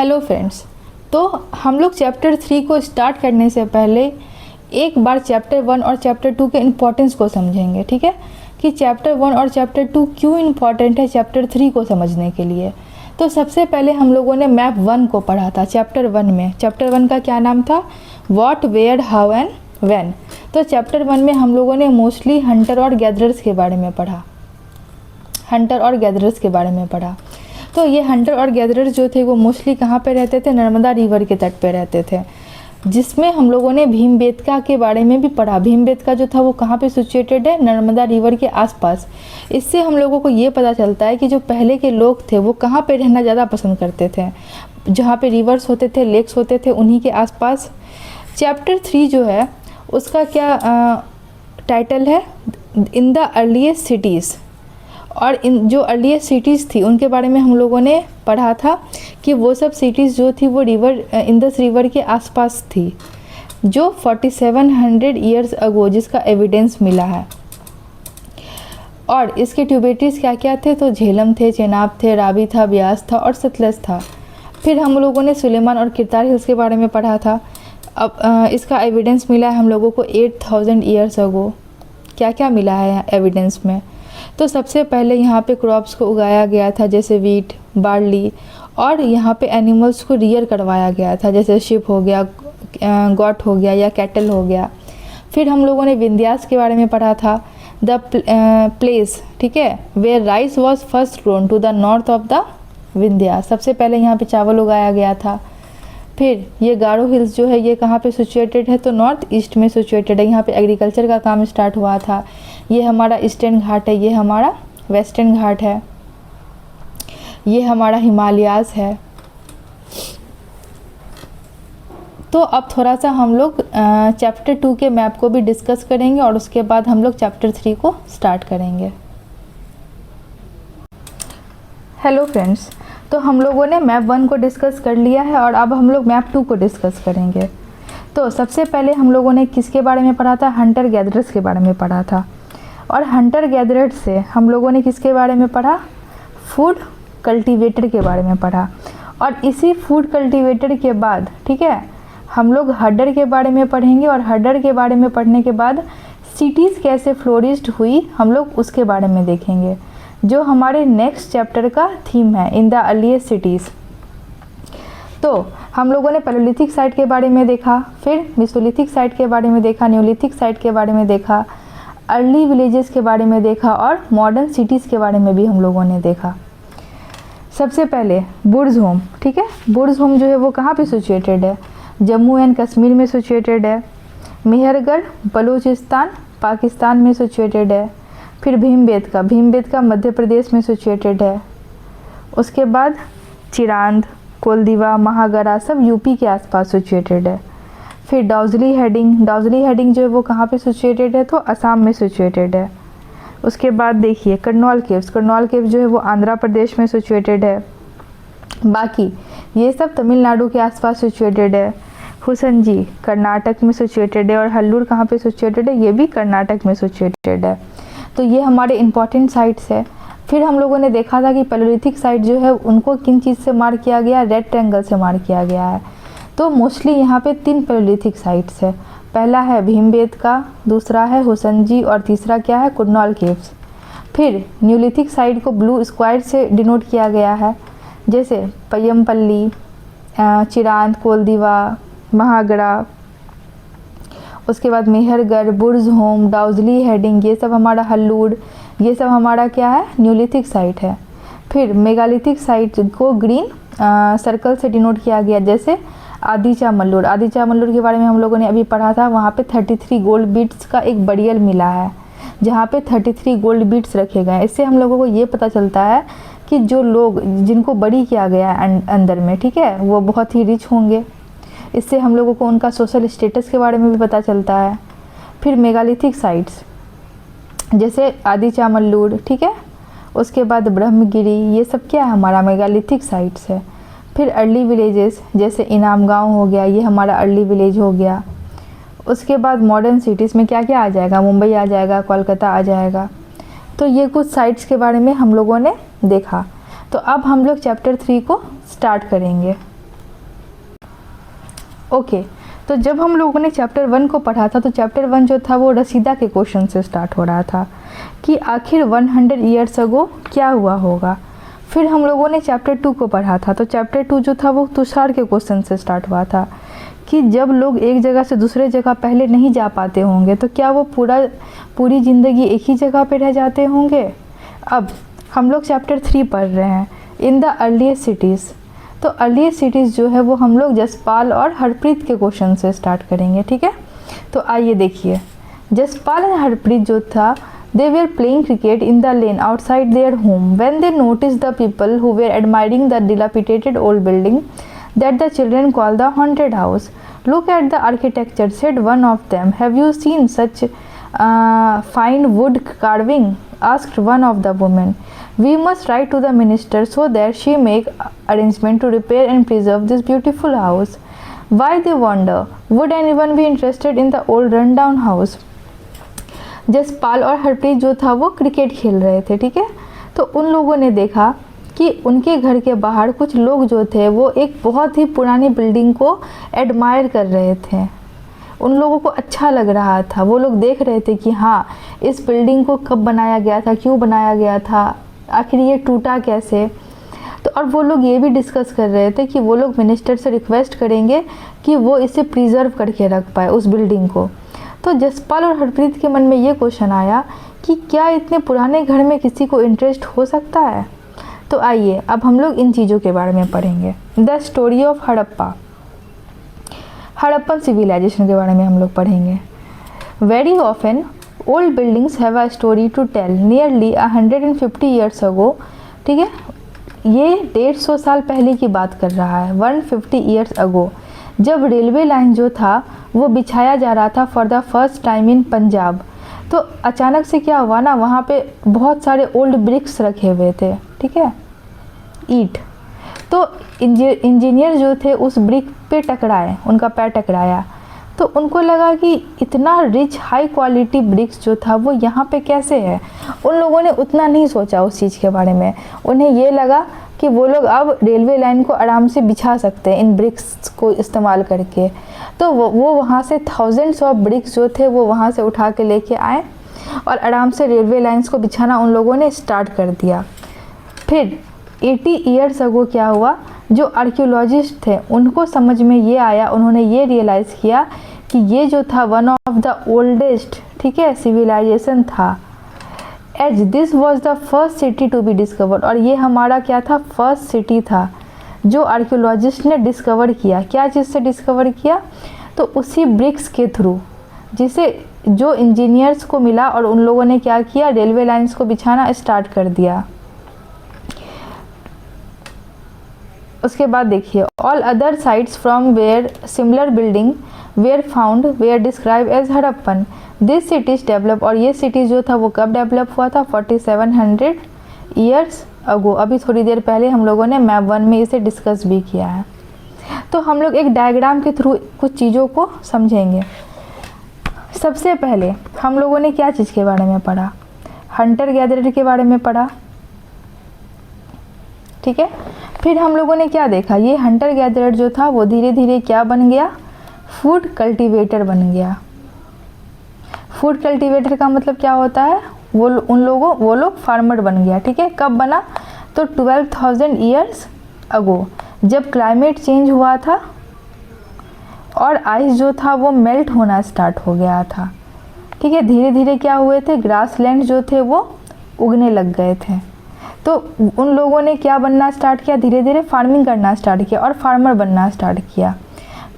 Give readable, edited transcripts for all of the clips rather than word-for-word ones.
Hello friends, तो हम लोग चैप्टर 3 को स्टार्ट करने से पहले एक बार चैप्टर 1 और चैप्टर 2 के इम्पोर्टेंस को समझेंगे। ठीक है, कि चैप्टर 1 और चैप्टर 2 क्यों इम्पॉर्टेंट है चैप्टर 3 को समझने के लिए। तो सबसे पहले हम लोगों ने मैप 1 को पढ़ा था चैप्टर 1 में। चैप्टर 1 का क्या नाम था? What, where, how and when. तो चैप्टर 1 में हम लोगों ने मोस्टली हंटर और गैदरर्स के बारे में पढ़ा। तो ये हंटर और गैदरर्स जो थे वो मोस्टली कहाँ पे रहते थे? नर्मदा रिवर के तट पे रहते थे, जिसमें हम लोगों ने भीमबेटका के बारे में भी पढ़ा। भीमबेटका जो था वो कहाँ पे सिचुएटेड है? नर्मदा रिवर के आसपास। इससे हम लोगों को ये पता चलता है कि जो पहले के लोग थे वो कहाँ पे रहना ज़्यादा पसंद करते थे, जहाँ पे रिवर्स होते थे, लेक्स होते थे, उन्हीं के आसपास। चैप्टर 3 जो है उसका क्या टाइटल है? In the earliest cities. और इन जो अर्लीस्ट सिटीज़ थी उनके बारे में हम लोगों ने पढ़ा था कि वो सब सिटीज़ जो थी वो इंदस रिवर के आसपास थी, जो 4700 ईयर्स अगो जिसका एविडेंस मिला है। और इसके ट्यूबिटरीज क्या क्या थे? तो झेलम थे, चेनाब थे, रावी था, ब्यास था और सतलज था। फिर हम लोगों ने सुलेमान और किरतार हिल्स के बारे में पढ़ा था। अब इसका एविडेंस मिला है हम लोगों को 8000 ईयर्स अगो। क्या क्या मिला है एविडेंस में? तो सबसे पहले यहाँ पे क्रॉप्स को उगाया गया था, जैसे वीट, बार्ली, और यहाँ पे एनिमल्स को रियर करवाया गया था, जैसे शिप हो गया, गॉट हो गया या कैटल हो गया। फिर हम लोगों ने विंध्यास के बारे में पढ़ा था, द प्लेस, ठीक है, where rice was first grown to the north of the Vindhyas. सबसे पहले यहाँ पे चावल उगाया गया था। फिर ये गारो हिल्स जो है ये कहाँ पे सिचुएटेड है? तो नॉर्थ ईस्ट में सिचुएटेड है। यहाँ पे एग्रीकल्चर का काम स्टार्ट हुआ था। ये हमारा ईस्टर्न घाट है, ये हमारा वेस्टर्न घाट है, ये हमारा हिमालयास है। तो अब थोड़ा सा हम लोग चैप्टर 2 के मैप को भी डिस्कस करेंगे और उसके बाद हम लोग चैप्टर 3 को स्टार्ट करेंगे। हेलो फ्रेंड्स, तो हम लोगों ने मैप 1 को डिस्कस कर लिया है और अब हम लोग मैप 2 को डिस्कस करेंगे। तो सबसे पहले हम लोगों ने किसके बारे में पढ़ा था? हंटर गैदरर्स के बारे में पढ़ा था। और हंटर गैदरर्स से हम लोगों ने किसके बारे में पढ़ा? फूड कल्टीवेटर के बारे में पढ़ा। और इसी फूड कल्टीवेटर के बाद, ठीक है, हम लोग हडर के बारे में पढ़ेंगे। और हडर के बारे में पढ़ने के बाद सिटीज़ कैसे फ्लोरिश्ड हुई हम लोग उसके बारे में देखेंगे, जो हमारे नेक्स्ट चैप्टर का थीम है, इन द अर्लीस्ट सिटीज़। तो हम लोगों ने पैलोलिथिक साइट के बारे में देखा, फिर मेसोलिथिक साइट के बारे में देखा, न्यूलिथिक साइट के बारे में देखा, अर्ली विलेजेस के बारे में देखा और मॉडर्न सिटीज़ के बारे में भी हम लोगों ने देखा। सबसे पहले बुर्ज होम, ठीक है, बुर्ज होम जो है वो कहाँ पे सिचुएटेड है? जम्मू एंड कश्मीर में सिचुएटेड है। मेहरगढ़ बलूचिस्तान पाकिस्तान में सिचुएटेड है। फिर भीमबेटका मध्य प्रदेश में सिचुएटेड है। उसके बाद चिरांद, कोलदीवा, महागरा सब यूपी के आसपास सिचुएटेड है। फिर दाउजली हेडिंग जो है वो कहाँ पे सिचुएटेड है? तो असम में सिचुएटेड है। उसके बाद देखिए करनौल केव्स जो है वो आंध्र प्रदेश में सिचुएटेड है। बाकी ये सब तमिलनाडु के आसपास सिचुएटेड है। हुसनजी कर्नाटक में सिचुएटेड है और हल्लूर कहाँ पे सिचुएटेड है? ये भी कर्नाटक में सिचुएटेड है। तो ये हमारे इंपॉर्टेंट साइट्स है। फिर हम लोगों ने देखा था कि पैलोलिथिक साइट जो है उनको किन चीज़ से मार्क किया गया? रेड ट्रायंगल से मार्क किया गया है। तो मोस्टली यहाँ पे 3 पैलोलिथिक साइट्स है। पहला है भीमबेटका, दूसरा है हुसनजी और तीसरा क्या है? करनौल केव्स। फिर न्यूलिथिक साइट को ब्लू स्क्वायर से डिनोट किया गया है, जैसे पय्यमपल्ली, चिरांद, कोलदीवा, महागड़ा। उसके बाद मेहरगढ़, बुर्ज होम, दाउजली हेडिंग, ये सब हमारा हल्लूर, ये सब हमारा क्या है? न्यूलिथिक साइट है। फिर मेगालिथिक साइट को ग्रीन सर्कल से डिनोट किया गया, जैसे आदिचामल्लूर के बारे में हम लोगों ने अभी पढ़ा था। वहाँ पे 33 गोल्ड बीट्स का एक बरियल मिला है, जहाँ पे 33 गोल्ड बीट्स रखे गए हैं। इससे हम लोगों को ये पता चलता है कि जो लोग जिनको बरी किया गया है अंदर में, ठीक है, वो बहुत ही रिच होंगे। इससे हम लोगों को उनका सोशल स्टेटस के बारे में भी पता चलता है। फिर मेगालिथिक साइट्स जैसे आदिचामल्लूर, ठीक है, उसके बाद ब्रह्मगिरी, ये सब क्या है? हमारा मेगालिथिक साइट्स है। फिर अर्ली विलेजेस जैसे इनाम गाँव हो गया, ये हमारा अर्ली विलेज हो गया। उसके बाद मॉडर्न सिटीज़ में क्या क्या आ जाएगा? मुंबई आ जाएगा, कोलकाता आ जाएगा। तो ये कुछ साइट्स के बारे में हम लोगों ने देखा। तो अब हम लोग चैप्टर 3 को स्टार्ट करेंगे। ओके, तो जब हम लोगों ने चैप्टर 1 को पढ़ा था तो चैप्टर 1 जो था वो रसीदा के क्वेश्चन से स्टार्ट हो रहा था कि आखिर 100 ईयर्स अगो क्या हुआ होगा। फिर हम लोगों ने चैप्टर 2 को पढ़ा था तो चैप्टर 2 जो था वो तुषार के क्वेश्चन से स्टार्ट हुआ था कि जब लोग एक जगह से दूसरे जगह पहले नहीं जा पाते होंगे तो क्या वो पूरी ज़िंदगी एक ही जगह पे रह जाते होंगे। अब हम लोग चैप्टर 3 पढ़ रहे हैं, इन द अर्लीस्ट सिटीज़। तो अर्लीस्ट सिटीज़ जो है वो हम लोग जसपाल और हरप्रीत के क्वेश्चन से स्टार्ट करेंगे, ठीक है। तो आइए देखिए, जसपाल एंड हरप्रीत जो था, they were playing cricket in the lane outside their home when they noticed the people who were admiring the dilapidated old building that the children call the haunted house. Look at the architecture, said one of them. Have you seen such fine wood carving? Asked one of the women. We must write to the minister so that she make arrangement to repair and preserve this beautiful house. Why, they wonder, would anyone be interested in the old rundown house? Jaspal और हरप्रीत जो था वो cricket खेल रहे थे, ठीक है। तो उन लोगों ने देखा कि उनके घर के बाहर कुछ लोग जो थे वो एक बहुत ही पुरानी बिल्डिंग को एडमायर कर रहे थे। उन लोगों को अच्छा लग रहा था, वो लोग देख रहे थे कि हाँ, इस बिल्डिंग को कब बनाया गया था, क्यों बनाया गया था, आखिर ये टूटा कैसे। तो और वो लोग ये भी डिस्कस कर रहे थे कि वो लोग मिनिस्टर से रिक्वेस्ट करेंगे कि वो इसे प्रिजर्व करके रख पाए उस बिल्डिंग को। तो जसपाल और हरप्रीत के मन में ये क्वेश्चन आया कि क्या इतने पुराने घर में किसी को इंटरेस्ट हो सकता है। तो आइए अब हम लोग इन चीज़ों के बारे में पढ़ेंगे। The story of Harappa, Harappan civilisation के बारे में हम लोग पढ़ेंगे। Very often old buildings have a story to tell nearly 150 years ago, ठीक है। ये 150 साल पहले की बात कर रहा है, 150 ईयर्स अगो, जब रेलवे लाइन जो था वो बिछाया जा रहा था for the first time in Punjab. तो अचानक से क्या हुआ ना, वहाँ पे बहुत सारे ओल्ड ब्रिक्स रखे हुए थे, ठीक है, ईंट। तो इंजीनियर जो थे उस ब्रिक पे टकराए, उनका पैर टकराया, तो उनको लगा कि इतना रिच हाई क्वालिटी ब्रिक्स जो था वो यहाँ पे कैसे है। उन लोगों ने उतना नहीं सोचा उस चीज़ के बारे में, उन्हें ये लगा कि वो लोग अब रेलवे लाइन को आराम से बिछा सकते हैं इन ब्रिक्स को इस्तेमाल करके। तो वो वहाँ से थाउजेंड्स ऑफ ब्रिक्स जो थे वो वहाँ से उठा के लेके आए और आराम से रेलवे लाइंस को बिछाना उन लोगों ने स्टार्ट कर दिया। फिर 80 ईयर्स अगो क्या हुआ, जो आर्कियोलॉजिस्ट थे उनको समझ में ये आया, उन्होंने ये रियलाइज़ किया कि ये जो था वन ऑफ द ओल्डेस्ट, ठीक है, सिविलाइजेशन था। As this was the first city to be discovered, और ये हमारा क्या था, फर्स्ट सिटी था जो आर्कियोलॉजिस्ट ने डिस्कवर किया। क्या चीज़ से डिस्कवर किया, तो उसी ब्रिक्स के थ्रू, जिसे जो इंजीनियर्स को मिला और उन लोगों ने क्या किया, रेलवे लाइंस को बिछाना स्टार्ट कर दिया। उसके बाद देखिए, all other sites from where similar building were found were describe as Harappan. This cities develop, और ये सिटी जो था वो कब डेवलप हुआ था, 4700 ईयर्स अगो। अभी थोड़ी देर पहले हम लोगों ने मैप 1 में इसे डिस्कस भी किया है। तो हम लोग एक डायग्राम के थ्रू कुछ चीज़ों को समझेंगे। सबसे पहले हम लोगों ने क्या चीज़ के बारे में पढ़ा, हंटर गैदरर के बारे में पढ़ा, ठीक है। फिर हम लोगों ने क्या देखा, ये हंटर गैदरर जो था वो धीरे धीरे क्या बन गया, फूड कल्टीवेटर बन गया। फूड कल्टीवेटर का मतलब क्या होता है, वो लोग फार्मर बन गया, ठीक है। कब बना, तो 12,000 ईयर्स अगो, जब क्लाइमेट चेंज हुआ था और आइस जो था वो मेल्ट होना स्टार्ट हो गया था, ठीक है। धीरे धीरे क्या हुए थे, ग्रासलैंड जो थे वो उगने लग गए थे। तो उन लोगों ने क्या बनना स्टार्ट किया, धीरे धीरे फार्मिंग करना स्टार्ट किया और फार्मर बनना स्टार्ट किया।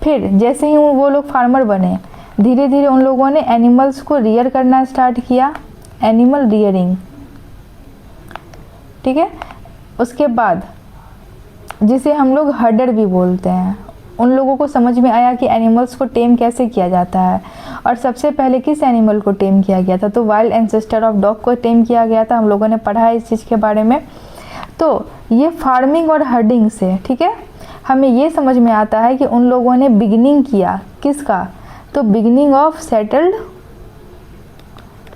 फिर जैसे ही वो लोग फार्मर बने, धीरे धीरे उन लोगों ने एनिमल्स को रियर करना स्टार्ट किया, एनिमल रियरिंग, ठीक है। उसके बाद जिसे हम लोग हर्डर भी बोलते हैं, उन लोगों को समझ में आया कि एनिमल्स को टेम कैसे किया जाता है। और सबसे पहले किस एनिमल को टेम किया गया था, तो वाइल्ड एंसेस्टर ऑफ डॉग को टेम किया गया था। हम लोगों ने पढ़ा है इस चीज़ के बारे में। तो ये फार्मिंग और हर्डिंग से, ठीक है, हमें ये समझ में आता है कि उन लोगों ने बिगिनिंग किया किसका, तो बिगिनिंग ऑफ सेटल्ड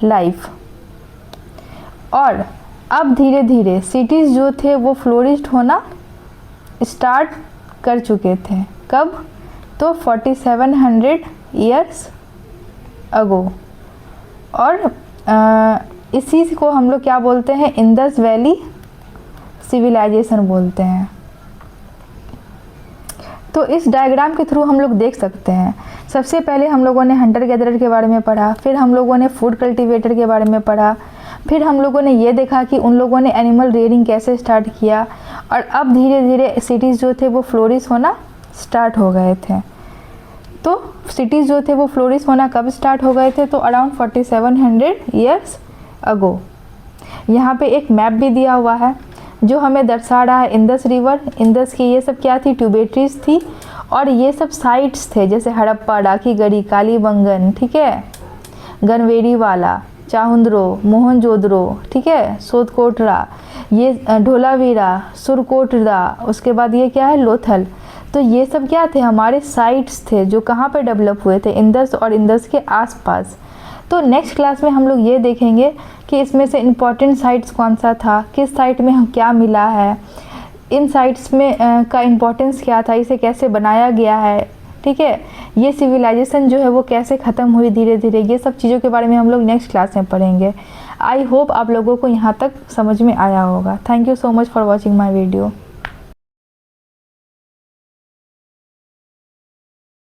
लाइफ। और अब धीरे धीरे सिटीज़ जो थे वो फ्लोरिश्ड होना स्टार्ट कर चुके थे। कब, तो 4700 ईयर्स अगो। और इसी को हम लोग क्या बोलते हैं, इंडस वैली सिविलाइजेशन बोलते हैं। तो इस डायग्राम के थ्रू हम लोग देख सकते हैं, सबसे पहले हम लोगों ने हंटर गैदरर के बारे में पढ़ा, फिर हम लोगों ने फूड कल्टीवेटर के बारे में पढ़ा, फिर हम लोगों ने ये देखा कि उन लोगों ने एनिमल रेयरिंग कैसे स्टार्ट किया, और अब धीरे धीरे सिटीज़ जो थे वो फ्लोरिश होना स्टार्ट हो गए थे। तो सिटीज़ जो थे वो फ्लोरिश होना कब स्टार्ट हो गए थे, तो अराउंड 4700 ईयर्स अगो। यहाँ पे एक मैप भी दिया हुआ है जो हमें दर्शा रहा है इंडस रिवर, इंडस की ये सब क्या थी, ट्यूबेटरीज थी, और ये सब साइट्स थे जैसे हड़प्पा, डाकीगढ़ी, कालीबंगन, ठीक है, गनवेरी वाला, चाहुंद्रो, मोहनजोदड़ो, ठीक है, सोदकोटरा, ये ढोलावीरा, सुरकोटरा, उसके बाद ये क्या है, लोथल। तो ये सब क्या थे, हमारे साइट्स थे जो कहाँ पे डेवलप हुए थे, इंडस और इंडस के आसपास। तो नेक्स्ट क्लास में हम लोग ये देखेंगे कि इसमें से इम्पॉर्टेंट साइट्स कौन सा था, किस साइट में हम क्या मिला है, इन साइट्स में का इम्पोर्टेंस क्या था, इसे कैसे बनाया गया है, ठीक है, ये सिविलाइजेशन जो है वो कैसे ख़त्म हुई धीरे धीरे, ये सब चीज़ों के बारे में हम लोग नेक्स्ट क्लास में पढ़ेंगे। आई होप आप लोगों को यहाँ तक समझ में आया होगा। Thank you so much for watching my video.